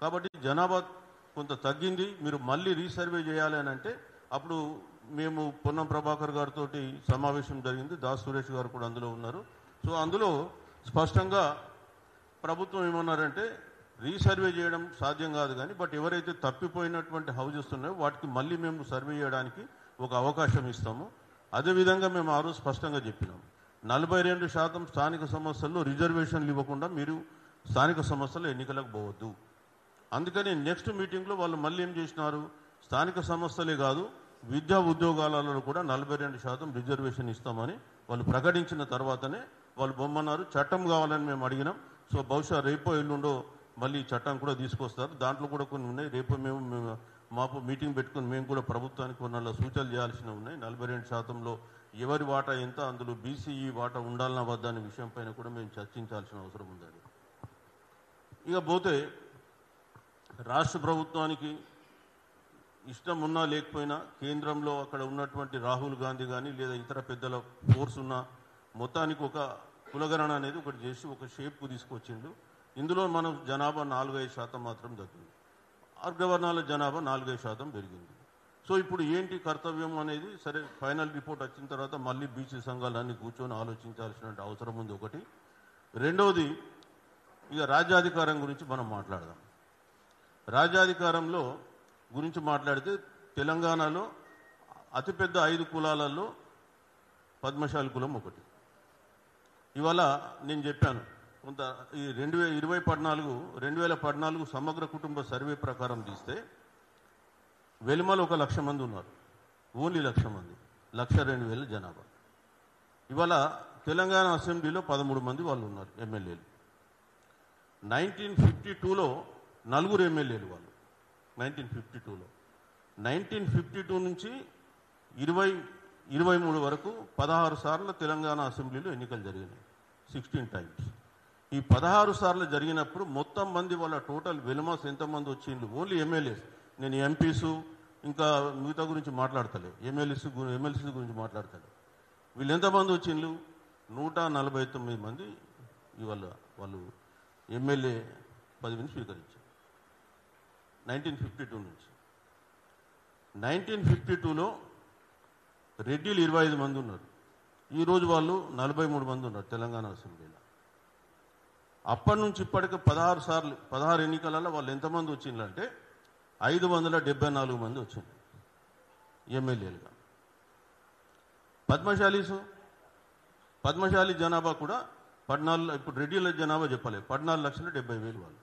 కాబట్టి జనాభా కొంత తగ్గింది, మీరు మళ్ళీ రీసర్వే చేయాలి అని అంటే అప్పుడు మేము పొన్నం ప్రభాకర్ గారితో సమావేశం జరిగింది. దాస్ సురేష్ గారు కూడా అందులో ఉన్నారు. సో అందులో స్పష్టంగా ప్రభుత్వం ఏమన్నారంటే రీసర్వే చేయడం సాధ్యం కాదు కానీ బట్ ఎవరైతే తప్పిపోయినటువంటి హౌజెస్ ఉన్నాయో వాటికి మళ్ళీ మేము సర్వే చేయడానికి ఒక అవకాశం ఇస్తాము. అదేవిధంగా మేము ఆ రోజు స్పష్టంగా చెప్పినాం 42% స్థానిక సంస్థల్లో రిజర్వేషన్లు ఇవ్వకుండా మీరు స్థానిక సంస్థల ఎన్నికలకు పోవద్దు. అందుకని నెక్స్ట్ మీటింగ్లో వాళ్ళు మళ్ళీ ఏం చేసినారు, స్థానిక సంస్థలే కాదు విద్యా ఉద్యోగాలలో కూడా 42% రిజర్వేషన్ ఇస్తామని వాళ్ళు ప్రకటించిన తర్వాతనే వాళ్ళు బొమ్మన్నారు. చట్టం కావాలని మేము అడిగినాం. సో బహుశా రేపో ఎల్లుండో మళ్ళీ చట్టం కూడా తీసుకొస్తారు. దాంట్లో కూడా కొన్ని ఉన్నాయి. రేపు మేము మాకు మీటింగ్ పెట్టుకుని మేము కూడా ప్రభుత్వానికి కొన్ని సూచనలు చేయాల్సినవి ఉన్నాయి. 42%లో ఎవరి వాటా ఎంత, అందులో బీసీఈ వాటా ఉండాలన్నా వద్దా అనే విషయం పైన కూడా మేము చర్చించాల్సిన అవసరం ఉందండి. ఇక పోతే రాష్ట్ర ప్రభుత్వానికి ఇష్టం ఉన్నా లేకపోయినా కేంద్రంలో అక్కడ ఉన్నటువంటి రాహుల్ గాంధీ కానీ లేదా ఇతర పెద్దల ఫోర్స్ ఉన్న మొత్తానికి ఒక కులగణన అనేది ఒకటి చేసి ఒక షేప్కు తీసుకొచ్చిండు. ఇందులో మనం జనాభా 4-5% మాత్రం తగ్గింది. అగ్రవర్ణాల జనాభా 4-5% పెరిగింది. సో ఇప్పుడు ఏంటి కర్తవ్యం అనేది సరే ఫైనల్ రిపోర్ట్ వచ్చిన తర్వాత మళ్ళీ బీసీ సంఘాలన్నీ కూర్చొని ఆలోచించాల్సిన అవసరం ఉంది ఒకటి. రెండవది ఇక రాజ్యాధికారం గురించి మనం మాట్లాడదాం. రాజ్యాధికారంలో గురించి మాట్లాడితే తెలంగాణలో అతిపెద్ద 5 కులాలలో పద్మశాలి కులం ఒకటి. ఇవాళ నేను చెప్పాను కొంత ఈ 2014 సమగ్ర కుటుంబ సర్వే ప్రకారం తీస్తే వెలిమలు 1,00,000 మంది ఉన్నారు. ఓన్లీ 1,00,000 మంది, 1,02,000 జనాభా. ఇవాళ తెలంగాణ అసెంబ్లీలో 13 మంది వాళ్ళు ఉన్నారు ఎమ్మెల్యేలు. 1952లో 4 ఎమ్మెల్యేలు వాళ్ళు. 1952లో 1952 నుంచి 2023 వరకు 16 సార్లు తెలంగాణ అసెంబ్లీలో ఎన్నికలు జరిగినాయి. 16 టైమ్స్. ఈ 16 సార్లు జరిగినప్పుడు మొత్తం మంది వాళ్ళ టోటల్ వెలుమాస్ ఎంతమంది వచ్చిండ్రు ఓన్లీ ఎమ్మెల్యేస్. నేను ఎంపీసు ఇంకా మిగతా గురించి మాట్లాడతలే, ఎమ్మెల్యేస్ గురించి మాట్లాడతలే. వీళ్ళు ఎంతమంది వచ్చిండ్రు 149 మంది ఇవాళ వాళ్ళు ఎమ్మెల్యే పదవిని స్వీకరించారు 1952 నుంచి. 1952లో రెడ్డిలు 25 మంది ఉన్నారు. ఈరోజు వాళ్ళు 43 మంది ఉన్నారు తెలంగాణ అసెంబ్లీలో. అప్పటి నుంచి ఇప్పటికి 16 ఎన్నికలలో వాళ్ళు ఎంతమంది వచ్చిందంటే 574 మంది వచ్చింది ఎమ్మెల్యేలుగా. పద్మశాలి జనాభా కూడా 14, ఇప్పుడు రెడ్డిల జనాభా చెప్పలేదు, 14,70,000 వాళ్ళు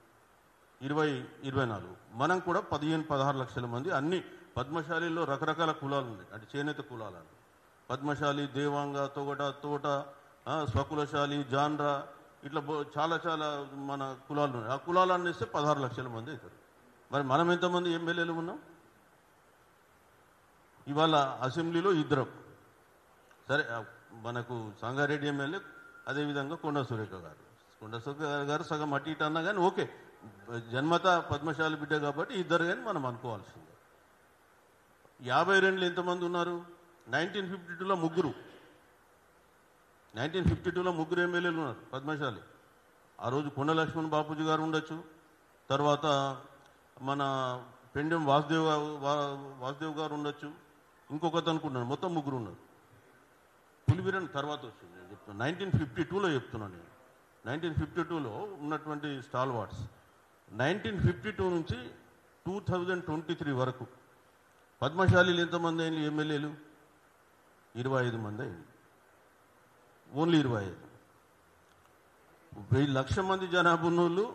24. మనం కూడా 15-16 లక్షల మంది. అన్ని పద్మశాలిలో రకరకాల కులాలు ఉన్నాయి, అంటే చేనేత కులాలు. పద్మశాలి, దేవాంగ, తోట, స్వకులశాలి, జాన్రా, ఇట్లా చాలా మన కులాలు ఉన్నాయి. ఆ కులాలు ఇస్తే 16 లక్షల మంది అవుతారు. మరి మనం ఎంతమంది ఎమ్మెల్యేలు ఉన్నాం? ఇవాళ అసెంబ్లీలో 2. సరే మనకు సంగారెడ్డి ఎమ్మెల్యే, అదేవిధంగా కొండ సురేఖ గారు సగం అటు ఇటు అన్నా కానీ ఓకే, జన్మత పద్మశాలి బిడ్డ కాబట్టి 2 కానీ మనం అనుకోవాల్సిందే. 52 ఎంతమంది ఉన్నారు? 1952లో 3. 1952లో 3 ఎమ్మెల్యేలు ఉన్నారు పద్మశాలి. ఆ రోజు కొండ లక్ష్మణ్ బాపూజీ గారు ఉండొచ్చు, తర్వాత మన పెండెం వాసుదేవ్ గారు ఉండొచ్చు, ఇంకొకటి అనుకున్నాను. మొత్తం 3 ఉన్నారు. పులివీరన్ తర్వాత వచ్చింది. నేను చెప్తున్నాను 1952లో చెప్తున్నాను నేను. 1952లో ఉన్నటువంటి స్టాల్ వార్డ్స్ 1952 నుంచి 2023 వరకు పద్మశాలీలు ఎంతమంది అయింది ఎమ్మెల్యేలు? 25 మంది అయింది. ఓన్లీ 25. 1,00,000 మంది జనాభా ఉన్నోళ్ళు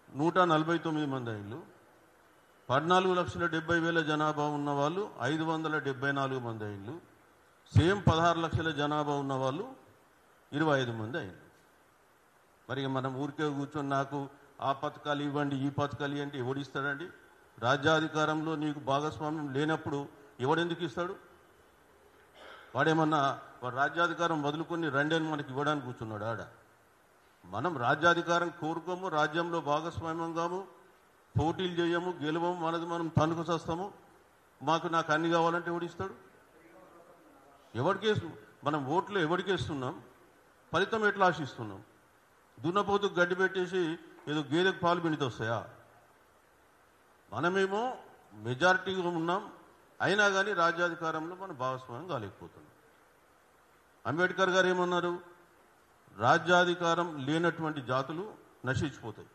149 మంది అయిండ్రు. 14,70,000 జనాభా ఉన్న వాళ్ళు 574 మంది అయిండ్రు. సేమ్ 16 లక్షల జనాభా ఉన్న వాళ్ళు 25 మంది అయిండ్రు. మరి మనం ఊరికే కూర్చొని నాకు ఆ పథకాలు ఇవ్వండి, ఈ పథకాలు ఇవ్వండి ఎవడిస్తాడండి? రాజ్యాధికారంలో నీకు భాగస్వామ్యం లేనప్పుడు ఎవడెందుకు ఇస్తాడు? వాడేమన్నా రాజ్యాధికారం వదులుకొని రెండేళ్ళు మనకి ఇవ్వడానికి కూర్చున్నాడు ఆడ? మనం రాజ్యాధికారం కోరుకోము, రాజ్యంలో భాగస్వామ్యం కాము, పోటీలు చేయము, గెలవము, మనది మనం తనుకు చేస్తాము. నాకు అన్ని కావాలంటే ఎవడిస్తాడు? మనం ఓట్లు ఎవరికేస్తున్నాం? ఫలితం ఎట్లా ఆశిస్తున్నాం? దున్నపోతు గడ్డి పెట్టేసి ఏదో గేదెకు పాలు పిండితే వస్తాయా? మనమేమో మెజారిటీగా ఉన్నాం, అయినా కానీ రాజ్యాధికారంలో మనం భాగస్వామ్యం కాలేకపోతున్నాం. అంబేద్కర్ గారు ఏమన్నారు? రాజ్యాధికారం లేనటువంటి జాతులు నశించిపోతాయి.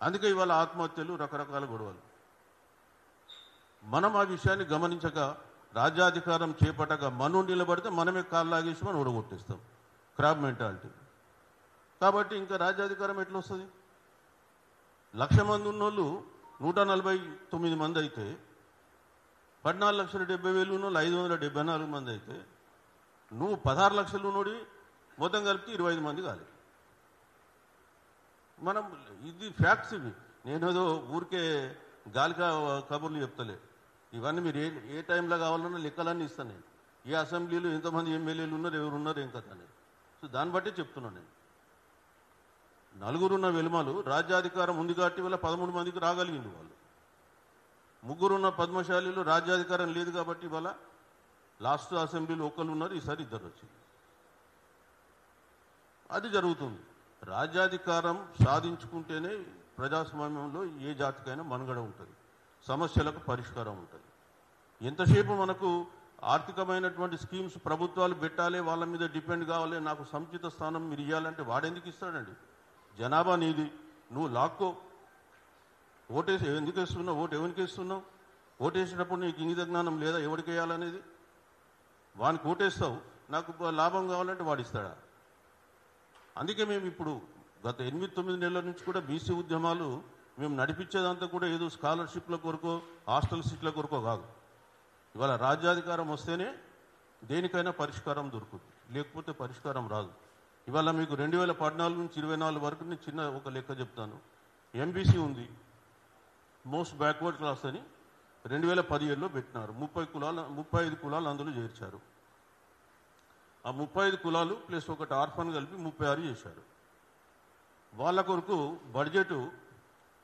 అందుకే ఇవాళ ఆత్మహత్యలు, రకరకాల గొడవలు. మనం ఆ విషయాన్ని గమనించక రాజ్యాధికారం చేపట్టక మనం నిలబడితే మనమే కాళ్ళు లాగేసి మనం ఓడగొట్టేస్తాం. Crab mentality. కాబట్టి ఇంకా రాజ్యాధికారం ఎట్లా వస్తుంది? 1,00,000 మంది ఉన్నోళ్ళు 149 మంది అయితే, 14,70,000 ఉన్నోళ్ళు 574 మంది అయితే, నువ్వు 16 లక్షలు ఉన్నోడి మొత్తం కలిపి 25 మంది కాలేదు. మనం ఇది ఫ్యాక్ట్స్. ఇవి నేనేదో ఊరికే గాలికా కబుర్లు చెప్తలే. ఇవన్నీ మీరు ఏ టైంలో కావాలన్నా లెక్కలన్నీ ఇస్తాను నేను. ఏ అసెంబ్లీలో ఎంతమంది ఎమ్మెల్యేలు ఉన్నారు, ఎవరు ఉన్నారు, ఏం కథ అనేది. సో దాన్ని బట్టి చెప్తున్నాను నేను. 4 వెలుమలు రాజ్యాధికారం ఉంది కాబట్టి వల్ల 13 మందికి రాగలిగింది వాళ్ళు. 3 పద్మశాలీలు రాజ్యాధికారం లేదు కాబట్టి ఇవాళ లాస్ట్ అసెంబ్లీలో ఒకళ్ళు ఉన్నారు, ఈసారి 2 వచ్చింది. అది జరుగుతుంది. రాజ్యాధికారం సాధించుకుంటేనే ప్రజాస్వామ్యంలో ఏ జాతికైనా మనుగడ ఉంటుంది, సమస్యలకు పరిష్కారం ఉంటుంది. ఎంతసేపు మనకు ఆర్థికమైనటువంటి స్కీమ్స్ ప్రభుత్వాలు పెట్టాలి, వాళ్ళ మీద డిపెండ్ కావాలి, నాకు సముచిత స్థానం మీరు ఇవ్వాలంటే వాడెందుకు ఇస్తాడండి? జనాభా నీది, నువ్వు లాక్కో. ఓటేసి ఎందుకు వేస్తున్నావు? ఓటు ఎవరికి వేస్తున్నావు? ఓటేసేటప్పుడు నీకు ఇంగిత జ్ఞానం లేదా ఎవరికి వేయాలనేది? వానికి ఓటేస్తావు, నాకు లాభం కావాలంటే వాడిస్తాడా? అందుకే మేము ఇప్పుడు గత 8-9 నెలల నుంచి కూడా బీసీ ఉద్యమాలు మేము నడిపించేదంతా కూడా ఏదో స్కాలర్షిప్ల కొరకో, హాస్టల్ సీట్ల కొరకో కాదు. ఇవాళ రాజ్యాధికారం వస్తేనే దేనికైనా పరిష్కారం దొరుకుతుంది, లేకపోతే పరిష్కారం రాదు. ఇవాళ మీకు 2014 నుంచి 24 వరకు నేను చిన్న ఒక లెక్క చెప్తాను. ఎంబీసీ ఉంది, మోస్ట్ బ్యాక్వర్డ్ క్లాస్ అని 2017లో పెట్టినారు. 35 కులాలు అందులో చేర్చారు. ఆ 35 కులాలు ప్లస్ ఒకటి ఆర్ఫన్ కలిపి 36 చేశారు. వాళ్ళ కొరకు బడ్జెట్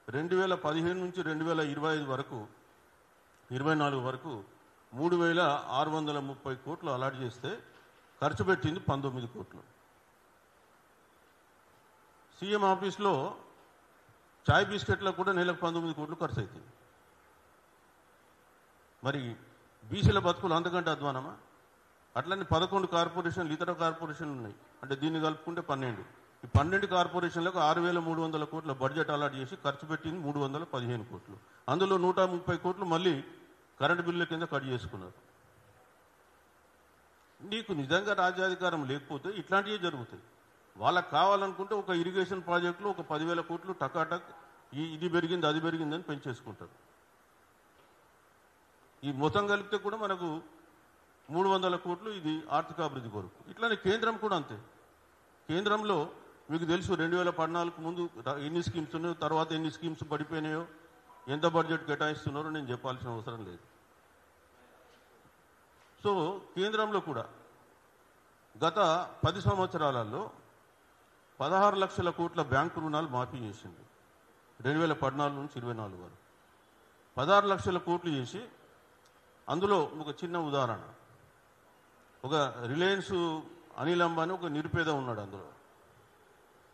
2015 నుంచి 2025 వరకు 24 వరకు 3,630 కోట్లు అలాట్ చేస్తే ఖర్చు పెట్టింది 19 కోట్లు. సీఎం ఆఫీస్లో చాయ్ బిస్కెట్లకు కూడా నెలకు 19 కోట్లు ఖర్చు అవుతుంది. మరి బీసీల బతుకులు అంతకంటే అధ్వానమా? అట్లనే 11 కార్పొరేషన్లు, ఇతర కార్పొరేషన్లు ఉన్నాయి. అంటే దీన్ని కలుపుకుంటే 12. ఈ 12 కార్పొరేషన్లకు 6,300 కోట్ల బడ్జెట్ అలాట్ చేసి ఖర్చు పెట్టింది 315 కోట్లు. అందులో 130 కోట్లు మళ్ళీ కరెంటు బిల్లుల కింద కట్ చేసుకున్నారు. నీకు నిజంగా రాజ్యాధికారం లేకపోతే ఇట్లాంటివే జరుగుతాయి. వాళ్ళకి కావాలనుకుంటే ఒక ఇరిగేషన్ ప్రాజెక్టులో ఒక 10,000 కోట్లు టకాటక్ ఇది పెరిగింది, అది పెరిగిందని పెంచేసుకుంటారు. ఈ మొత్తం కలిపితే కూడా మనకు 300 కోట్లు ఇది ఆర్థికాభివృద్ధి కొరకు. ఇట్లానే కేంద్రం కూడా అంతే. కేంద్రంలో మీకు తెలుసు 2014 ముందు ఎన్ని స్కీమ్స్ ఉన్నాయో, తర్వాత ఎన్ని స్కీమ్స్ పడిపోయినాయో, ఎంత బడ్జెట్ కేటాయిస్తున్నారో నేను చెప్పాల్సిన అవసరం లేదు. సో కేంద్రంలో కూడా గత 10 సంవత్సరాలలో 16 లక్షల కోట్ల బ్యాంకు రుణాలు మాఫీ చేసింది. 2014 నుంచి 24 వరకు 16 లక్షల కోట్లు చేసి, అందులో ఒక చిన్న ఉదాహరణ, ఒక రిలయన్స్ అనిల్ అంబానీ ఒక నిరుపేద ఉన్నాడు. అందులో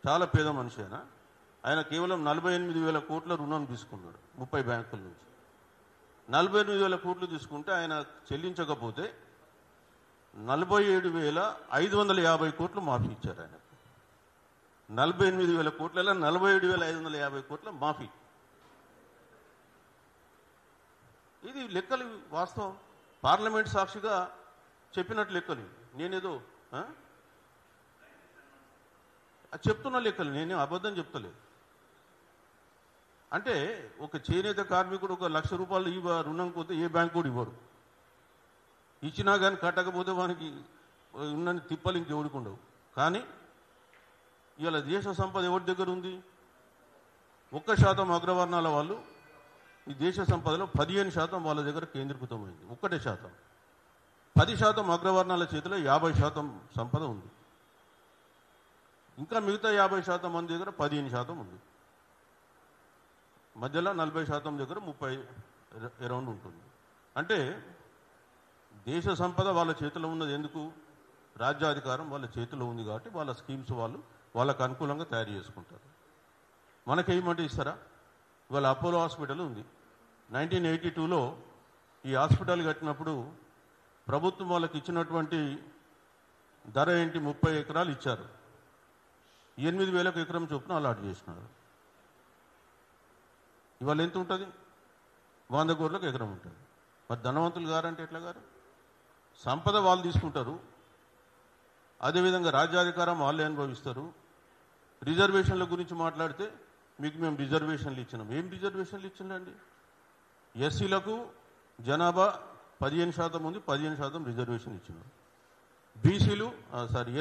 చాలా పేద మనిషి. ఆయన కేవలం 48,000 కోట్ల రుణం తీసుకున్నాడు 30 బ్యాంకుల నుంచి. 48,000 కోట్లు తీసుకుంటే ఆయన చెల్లించకపోతే 47,550 కోట్లు మాఫీ ఇచ్చారు ఆయన. 48,000 కోట్లలో 47,550 కోట్ల మాఫీ. ఇది లెక్కలు వాస్తవం. పార్లమెంట్ సాక్షిగా చెప్పినట్టు లెక్కలు. నేనేదో చెప్తున్న లెక్కలు, నేనే అబద్ధం చెప్తలేదు. అంటే ఒక చేనేత కార్మికుడు ఒక 1,00,000 రూపాయలు రుణం పోతే ఏ బ్యాంకు కూడా ఇవ్వడు. ఇచ్చినా కానీ కట్టకపోతే వానికి ఉన్న తిప్పలు ఇంకెవడికి ఉండవు. కానీ ఇవాళ దేశ సంపద ఎవరి దగ్గర ఉంది? 1% అగ్రవర్ణాల వాళ్ళు ఈ దేశ సంపదలో 15% వాళ్ళ దగ్గర కేంద్రీకృతమైంది. 1%. 10% అగ్రవర్ణాల చేతిలో 50% సంపద ఉంది. ఇంకా మిగతా 50% మంది దగ్గర 15% ఉంది. మధ్యలో 40% దగ్గర 30 అరౌండ్ ఉంటుంది. అంటే దేశ సంపద వాళ్ళ చేతిలో ఉన్నది ఎందుకు? రాజ్యాధికారం వాళ్ళ చేతిలో ఉంది కాబట్టి వాళ్ళ స్కీమ్స్ వాళ్ళు వాళ్ళకు అనుకూలంగా తయారు చేసుకుంటారు. మనకేమంటే ఇస్తారా? ఇవాళ అపోలో హాస్పిటల్ ఉంది. 1982లో ఈ హాస్పిటల్ కట్టినప్పుడు ప్రభుత్వం వాళ్ళకి ఇచ్చినటువంటి ధర ఏంటి? 30 ఎకరాలు ఇచ్చారు. 8,000 ఎకరం చొప్పున అలాట్ చేసినారు. ఇవాళ ఎంత ఉంటుంది? 100 కోట్లకు ఎకరం ఉంటుంది. మరి ధనవంతులు గారంటే ఎట్లా గారు? సంపద వాళ్ళు తీసుకుంటారు, అదేవిధంగా రాజ్యాధికారం వాళ్ళే అనుభవిస్తారు. రిజర్వేషన్ల గురించి మాట్లాడితే మీకు మేము రిజర్వేషన్లు ఇచ్చినాం. ఏం రిజర్వేషన్లు ఇచ్చిందండి? ఎస్సీలకు జనాభా 15% ఉంది, 15% రిజర్వేషన్ ఇచ్చినాం. బీసీలు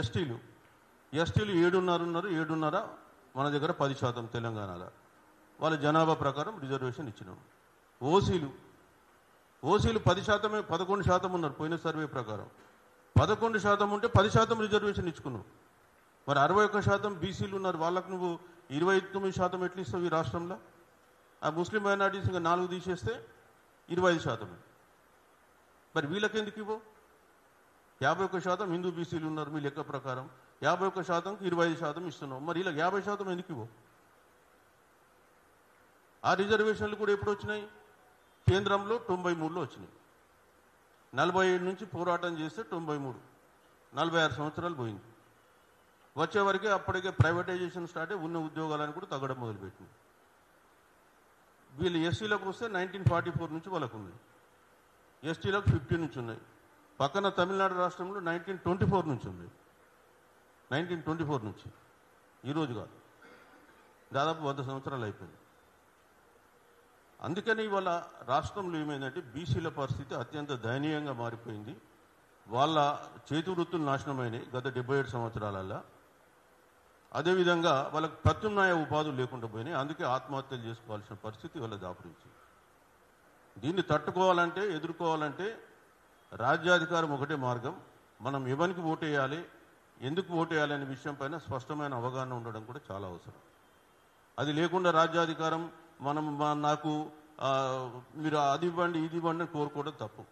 ఎస్టీలు 7.5 ఉన్నారు, 7.5 మన దగ్గర 10% తెలంగాణలో వాళ్ళ జనాభా ప్రకారం రిజర్వేషన్ ఇచ్చినాం. ఓసీలు 10%, 11% ఉన్నారు పోయిన సర్వే ప్రకారం. 11% ఉంటే 10% రిజర్వేషన్ ఇచ్చుకున్నావు. మరి 61% బీసీలు ఉన్నారు, వాళ్ళకు నువ్వు 29% ఎట్లా ఇస్తావు ఈ రాష్ట్రంలో? ఆ ముస్లిం మైనార్టీస్ ఇంకా 4 తీసేస్తే 25%. మరి వీళ్ళకెందుకు ఇవ్వవు? 51% హిందూ బీసీలు ఉన్నారు మీ లెక్క ప్రకారం, 51%కి 25% ఇస్తున్నావు. మరి ఇలా 50% ఎందుకు ఇవ్వవు? ఆ రిజర్వేషన్లు కూడా ఎప్పుడు వచ్చినాయి? కేంద్రంలో 93లో వచ్చినాయి. 47 నుంచి పోరాటం చేస్తే 93, 46 సంవత్సరాలు పోయింది. వచ్చేవరకే అప్పటికే ప్రైవేటైజేషన్ స్టార్ట్ అయ్యి ఉన్న ఉద్యోగాలను కూడా తగ్గడం మొదలుపెట్టింది. వీళ్ళు ఎస్సీలకు వస్తే 1944 నుంచి వాళ్ళకు ఉంది, ఎస్టీలకు 50 నుంచి ఉన్నాయి. పక్కన తమిళనాడు రాష్ట్రంలో 1924 నుంచి ఉంది. 1924 నుంచి, ఈరోజు కాదు, దాదాపు 100 సంవత్సరాలు అయిపోయింది. అందుకని ఇవాళ రాష్ట్రంలో ఏమైందంటే బీసీల పరిస్థితి అత్యంత దయనీయంగా మారిపోయింది. వాళ్ళ చేతి వృత్తులు నాశనమైనాయి గత 77 సంవత్సరాలలో. అదేవిధంగా వాళ్ళకి ప్రత్యామ్నాయ ఉపాధులు లేకుండా పోయినాయి. అందుకే ఆత్మహత్యలు చేసుకోవాల్సిన పరిస్థితి వాళ్ళ దాపురించింది. దీన్ని తట్టుకోవాలంటే, ఎదుర్కోవాలంటే రాజ్యాధికారం ఒకటే మార్గం. మనం ఎవరికి ఓటేయాలి, ఎందుకు ఓటేయాలి అనే విషయం పైన స్పష్టమైన అవగాహన ఉండడం కూడా చాలా అవసరం. అది లేకుండా రాజ్యాధికారం నాకు మీరు అది ఇవ్వండి ఇది ఇవ్వండి అని కోరుకోవడం తప్పు.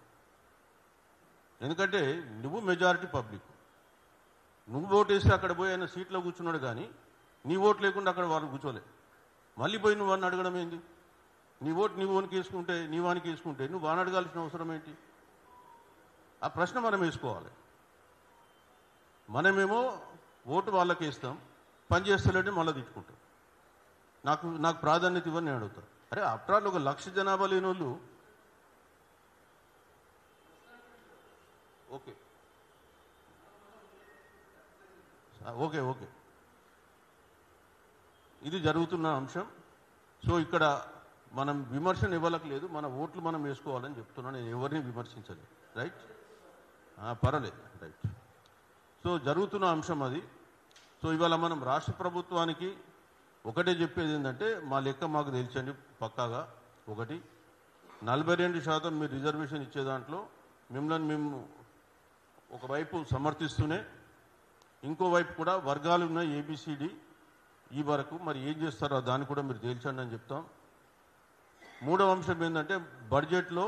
ఎందుకంటే నువ్వు మెజారిటీ పబ్లిక్, నువ్వు ఓటేస్తే అక్కడ పోయి ఆయన సీట్లో కూర్చున్నాడు, కానీ నీ ఓటు లేకుండా అక్కడ వారు కూర్చోలే. మళ్ళీ పోయి నువ్వు వాడిని అడగడం ఏంటి? నీ ఓటు నీ ఓనికి వేసుకుంటే, నీ వానికి వేసుకుంటే నువ్వు వాడిని అడగాల్సిన అవసరం ఏంటి? ఆ ప్రశ్న మనం వేసుకోవాలి. మనమేమో ఓటు వాళ్ళకి వేస్తాం, పని చేస్తలేంటే మళ్ళీ తిట్టుకుంటాం. నాకు ప్రాధాన్యత ఇవ్వని నేను అడుగుతాను. అరే ఆఫ్టర్ ఆల్ 1,00,000 జనాభా లేని వాళ్ళు, ఓకే ఓకే ఓకే ఇది జరుగుతున్న అంశం. సో ఇక్కడ మనం విమర్శన ఇవ్వలకు లేదు, మన ఓట్లు మనం వేసుకోవాలని చెప్తున్నాను. నేను ఎవరిని విమర్శించలేదు, రైట్? పర్వాలేదు, రైట్. సో జరుగుతున్న అంశం అది. సో ఇవాళ మనం రాష్ట్ర ప్రభుత్వానికి ఒకటే చెప్పేది ఏంటంటే, మా లెక్క మాకు తెలిసండి పక్కాగా. ఒకటి, 42% మీరు రిజర్వేషన్ ఇచ్చే దాంట్లో మిమ్మల్ని మేము ఒకవైపు సమర్థిస్తూనే ఇంకోవైపు కూడా వర్గాలు ఉన్నాయి ఏబిసిడి ఈ వరకు, మరి ఏం చేస్తారో దాన్ని కూడా మీరు తేల్చండి అని చెప్తాం. మూడవ అంశం ఏంటంటే, బడ్జెట్లో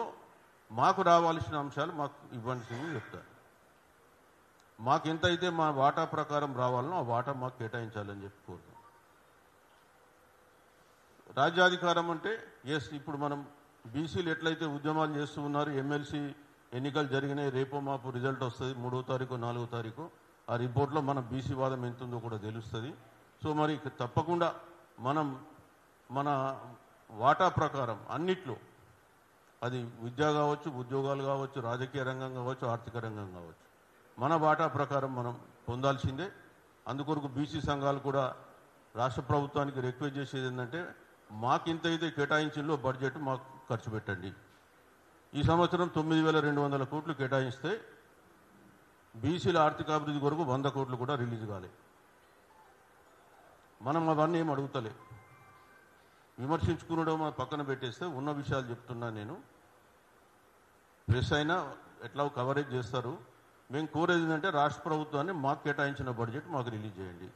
మాకు రావాల్సిన అంశాలు మాకు ఇవ్వాల్సింది చెప్తారు. మాకు ఎంతైతే మా వాటా ప్రకారం రావాలనో ఆ వాటా మాకు కేటాయించాలని చెప్పి కోరుతాం. రాజ్యాధికారం అంటే ఎస్, ఇప్పుడు మనం బీసీలు ఎట్లయితే ఉద్యమాలు చేస్తూ ఉన్నారు, ఎమ్మెల్సీ ఎన్నికలు జరిగినాయి, రేపో మాపు రిజల్ట్ వస్తుంది 3వ తారీఖు 4వ తారీఖు. ఆ రిపోర్ట్లో మన బీసీ వాదం ఎంత ఉందో కూడా తెలుస్తుంది. సో మరి తప్పకుండా మనం మన వాటా ప్రకారం అన్నిట్లో, అది విద్య కావచ్చు, ఉద్యోగాలు కావచ్చు, రాజకీయ రంగం కావచ్చు, ఆర్థిక రంగం కావచ్చు, మన వాటా ప్రకారం మనం పొందాల్సిందే. అందుకొరకు బీసీ సంఘాలు కూడా రాష్ట్ర ప్రభుత్వానికి రిక్వెస్ట్ చేసేది ఏంటంటే, మాకు ఇంతైతే కేటాయించిందో బడ్జెట్ మాకు ఖర్చు పెట్టండి. ఈ సంవత్సరం 9,200 కోట్లు కేటాయిస్తే బీసీల ఆర్థికాభివృద్ధి కొరకు 100 కోట్లు కూడా రిలీజ్ కాలే. మనం అవన్నీ ఏం అడుగుతలే, విమర్శించుకునడం పక్కన పెట్టేస్తే ఉన్న విషయాలు చెప్తున్నా నేను. ప్రెస్ అయినా ఎట్లా కవరేజ్ చేస్తారు. మేము కోరేది ఏంటంటే, రాష్ట్ర ప్రభుత్వాన్ని మాకు కేటాయించిన బడ్జెట్ మాకు రిలీజ్ చేయండి.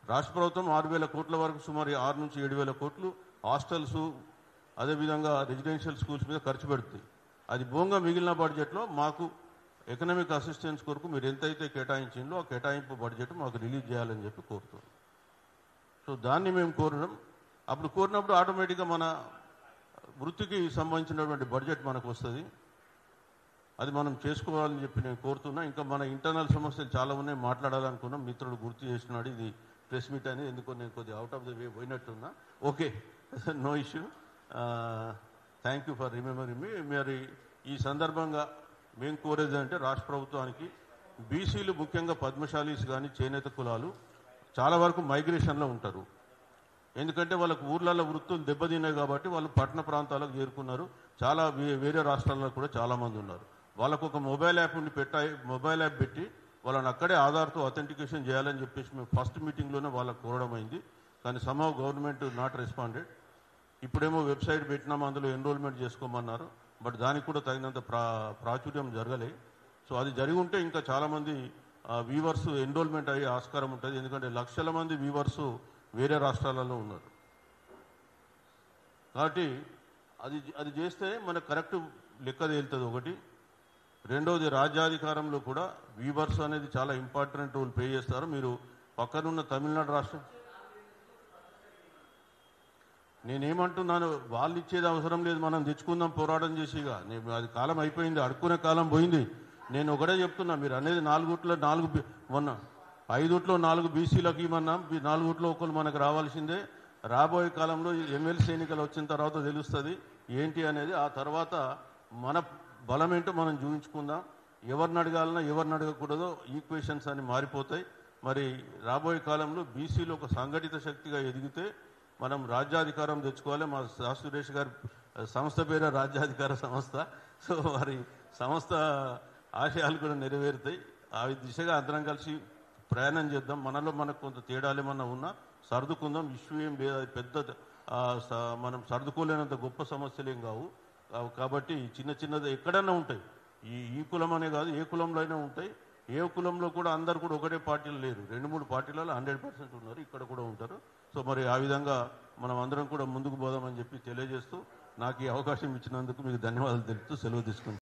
రాష్ట్ర ప్రభుత్వం 6,000 కోట్ల వరకు, సుమారు 6 నుంచి 7,000 కోట్లు హాస్టల్స్, అదేవిధంగా రెసిడెన్షియల్ స్కూల్స్ మీద ఖర్చు పెడుతుంది. అది బోంగా మిగిలిన బడ్జెట్లో మాకు ఎకనామిక్ అసిస్టెన్స్ కొరకు మీరు ఎంతైతే కేటాయించిందో ఆ కేటాయింపు బడ్జెట్ మాకు రిలీజ్ చేయాలని చెప్పి కోరుతున్నాం. సో దాన్ని మేము కోరడం. అప్పుడు కోరినప్పుడు ఆటోమేటిక్గా మన వృత్తికి సంబంధించినటువంటి బడ్జెట్ మనకు వస్తుంది. అది మనం చేసుకోవాలని చెప్పి నేను కోరుతున్నా. ఇంకా మన ఇంటర్నల్ సమస్యలు చాలా ఉన్నాయి, మాట్లాడాలనుకున్నాం. మిత్రుడు గుర్తు చేస్తున్నాడు, ఇది ప్రెస్ మీట్ అని. ఎందుకో నేను కొద్దిగా అవుట్ ఆఫ్ ద వే పోయినట్టున్నా. Okay, no issue. Thank you for remembering me. మరి ఈ సందర్భంగా మేము కోరేది అంటే రాష్ట్ర ప్రభుత్వానికి బీసీలు, ముఖ్యంగా పద్మశాలీస్ కానీ చేనేత కులాలు చాలా వరకు మైగ్రేషన్లో ఉంటారు. ఎందుకంటే వాళ్ళకు ఊర్లలో వృత్తులు దెబ్బతిన్నాయి కాబట్టి వాళ్ళు పట్టణ ప్రాంతాలకు చేరుకున్నారు. చాలా వేరే రాష్ట్రాల్లో కూడా చాలామంది ఉన్నారు. వాళ్ళకు ఒక మొబైల్ యాప్ మొబైల్ యాప్ పెట్టి వాళ్ళని అక్కడే ఆధార్తో అథెంటికేషన్ చేయాలని చెప్పేసి మేము ఫస్ట్ మీటింగ్లోనే వాళ్ళకు కోరడం అయింది. కానీ సమ్హౌ గవర్నమెంట్ నాట్ రెస్పాండెడ్. ఇప్పుడేమో వెబ్సైట్ పెట్టినాము, అందులో ఎన్రోల్మెంట్ చేసుకోమన్నారు. బట్ దానికి కూడా తగినంత ప్రాచుర్యం జరగలే. సో అది జరిగి ఉంటే ఇంకా చాలామంది వీవర్స్ ఎన్రోల్మెంట్ అయ్యే ఆస్కారం ఉంటుంది. ఎందుకంటే లక్షల మంది వీవర్స్ వేరే రాష్ట్రాలలో ఉన్నారు. కాబట్టి అది చేస్తే మనకు కరెక్ట్ లెక్క తేలుతుంది ఒకటి. రెండవది, రాజ్యాధికారంలో కూడా వీవర్స్ అనేది చాలా ఇంపార్టెంట్ రోల్ ప్లే చేస్తారు. మీరు పక్కనున్న తమిళనాడు రాష్ట్రం, నేనేమంటున్నాను, వాళ్ళు ఇచ్చేది అవసరం లేదు, మనం తెచ్చుకుందాం పోరాటం చేసిగా. అది కాలం అయిపోయింది, అడుక్కునే కాలం పోయింది. నేను ఒకటే చెప్తున్నా, మీరు అనేది 4 మొన్న 5 4 బీసీలకు ఇవ్వమన్నాం, 4 ఒకరు మనకు రావాల్సిందే. రాబోయే కాలంలో ఎమ్మెల్సీ ఎన్నికలు వచ్చిన తర్వాత తెలుస్తుంది ఏంటి అనేది. ఆ తర్వాత మన బలం ఏంటో మనం చూపించుకుందాం. ఎవరిని అడగాలన్నా ఎవరిని అడగకూడదో ఈక్వేషన్స్ అని మారిపోతాయి. మరి రాబోయే కాలంలో బీసీలు ఒక సంఘటిత శక్తిగా ఎదిగితే మనం రాజ్యాధికారం తెచ్చుకోవాలి. మా సురేష్ గారి సంస్థ పేరు రాజ్యాధికార సంస్థ. సో వారి సంస్థ ఆశయాలు కూడా నెరవేరుతాయి. ఆ దిశగా అందరం కలిసి ప్రయాణం చేద్దాం. మనకు కొంత తేడాలు ఏమన్నా ఉన్నా సర్దుకుందాం. ఇష్యూ ఏం లేదు, అది పెద్ద మనం సర్దుకోలేనంత గొప్ప సమస్యలు ఏం కావు. కాబట్టి చిన్నది ఎక్కడైనా ఉంటాయి. ఈ కులం అనే కాదు, ఏ కులంలో అయినా ఉంటాయి. ఏ కులంలో కూడా అందరు కూడా ఒకటే పార్టీలు లేరు. 2-3 పార్టీలలో 100% ఉన్నారు, ఇక్కడ కూడా ఉంటారు. సో మరి ఆ విధంగా మనం అందరం కూడా ముందుకు పోదామని చెప్పి తెలియజేస్తూ నాకు ఈ అవకాశం ఇచ్చినందుకు మీకు ధన్యవాదాలు తెలుపుతూ సెలవు తీసుకుంటాను.